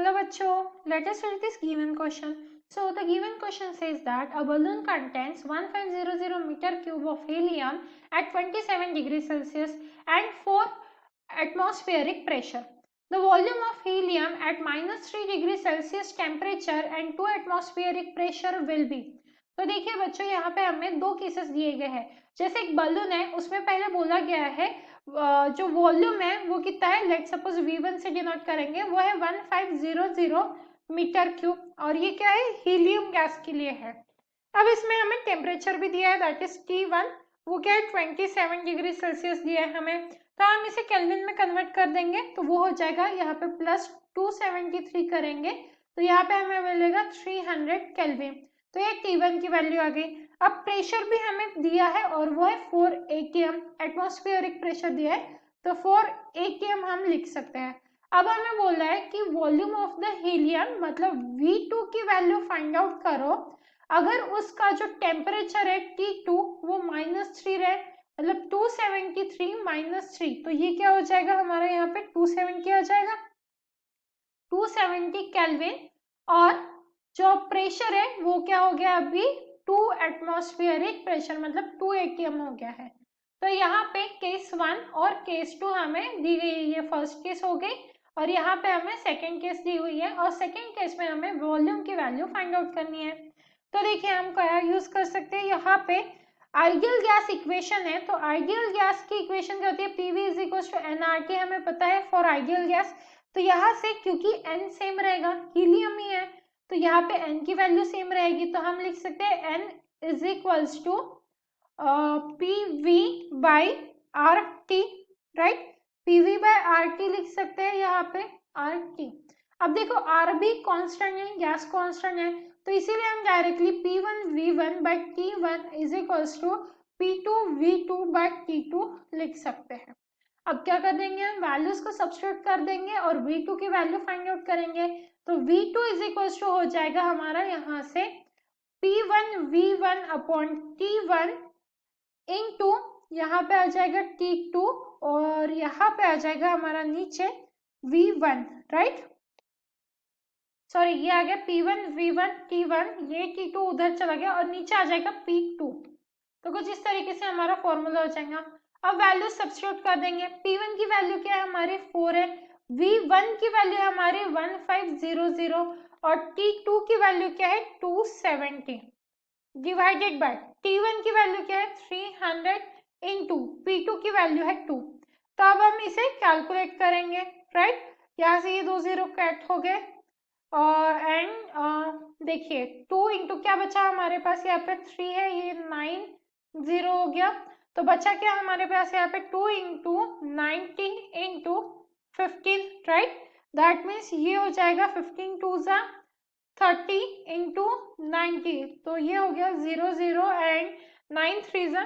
Hello bachcho, let us read this given question. So the given question says that a balloon contains 1500 meter cube of helium at 27 degrees Celsius and 4 atmospheric pressure. The volume of helium at minus 3 degree Celsius temperature and 2 atmospheric pressure will be. तो देखिए बच्चों, यहाँ पे हमें दो cases दिए गए हैं। जैसे एक बलून है, उसमें पहले बोला गया है जो वॉल्यूम है वो कितना है, लेट सपोज V1 से डिनोट करेंगे, वो है 1500 मीटर क्यूब, और ये क्या है, हीलियम गैस के लिए है। अब इसमें हमें टेम्परेचर भी दिया है, दैट इज T1, वो क्या है 27 डिग्री सेल्सियस दिया है हमें। तो हम इसे केल्विन में कन्वर्ट कर देंगे, तो वो हो जाएगा यहाँ पे प्लस 273 करेंगे, तो यहाँ पे हमें मिलेगा 300 केल्विन। तो ये T1 की वैल्यू आ गई। अब प्रेशर भी हमें दिया है और वो है 4 atm, एटमॉस्फेरिक प्रेशर दिया है, तो 4 atm हम लिख सकते हैं। अब हमें बोल रहा है कि वॉल्यूम ऑफ द हीलियम मतलब V2 की वैल्यू फाइंड आउट करो अगर उसका जो टेम्परेचर है T2 वो -3 रहे, मतलब 273 -3, तो ये क्या हो जाएगा हमारा, यहाँ पे 270 आ जाएगा, 270 केल्विन। और जो प्रेशर है वो क्या हो गया अभी, 2 एटमॉस्फेरिक प्रेशर, मतलब 2 atm हो गया है। तो यहाँ पे केस 1 और केस 2 हमें दी गई है, ये फर्स्ट केस हो गई, और यहाँ पे हमें सेकेंड केस दी हुई है, और सेकेंड केस में हमें वॉल्यूम की वैल्यू फाइंड आउट करनी है। तो देखिए हम क्या यूज कर सकते हैं, यहाँ पे आइडियल गैस इक्वेशन है, तो आइडियल गैस की इक्वेशन क्या होती है, PV is equal to nRT, हमें पता है फॉर आइडियल गैस। तो यहाँ से क्योंकि n सेम रहेगा, हीलियम ही है, तो यहाँ पे n की वैल्यू सेम रहेगी, तो हम लिख सकते हैं n is equals to PV by RT, right. PV by RT लिख सकते हैं यहाँ पे RT। अब देखो R भी कांस्टेंट है, गैस कांस्टेंट है, तो इसीलिए हम directly P1V1 by T1 is equals to P2V2 by T2 लिख सकते हैं। अब क्या कर देंगे, हम वैल्यूज को सब्स्टिट्यूट कर देंगे और V2 की वैल्यू फाइंड आउट करेंगे, तो V2 इज इक्वल्स टू हो जाएगा हमारा यहाँ से P1V1 अपॉन T1 इनटू यहाँ पे आ जाएगा T2, और यहाँ पे आ जाएगा हमारा नीचे V1, राइट। सॉरी, ये आ गया P1V1 T1, ये T2 उधर चला गया और नीचे आ जाएगा P2। तो कुछ इस तरीके से हमारा फॉर्मूला हो जाएगा। अब वैल्यू सब्स्टिट्यूट कर देंगे। P1 की वैल्यू क्या है हमारे 4 है, V1 की वैल्यू है हमारे 1500 और T2 की वैल्यू क्या है 270 डिवाइडेड बाय T1 की वैल्यू क्या है 300 इंटू P2 की वैल्यू है 2। तो अब हम इसे कैलकुलेट करेंगे, राइट। यहाँ से ये 2 0 कट हो गए, एंड देखिए 2 इंटू क्या बचा हमारे पास, यहाँ पे 3 है, ये 9 0 हो गया, तो बचा क्या हमारे पास यहाँ पे 2 into 90 into 15, right. That means ये हो जाएगा 15 2 जा 30 इंटू 90, तो ये हो गया 0 0 एंड 9 3 जा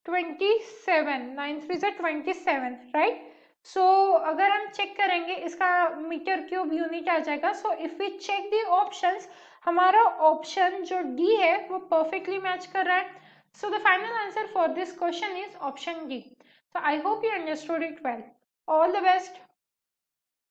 27, 9 3 जा 27, राइट। सो अगर हम चेक करेंगे इसका मीटर क्यूब यूनिट आ जाएगा। So if we check the options, हमारा ऑप्शन जो डी है वो परफेक्टली मैच कर रहा है। So the final answer for this question is option D. So I hope you understood it well. All the best.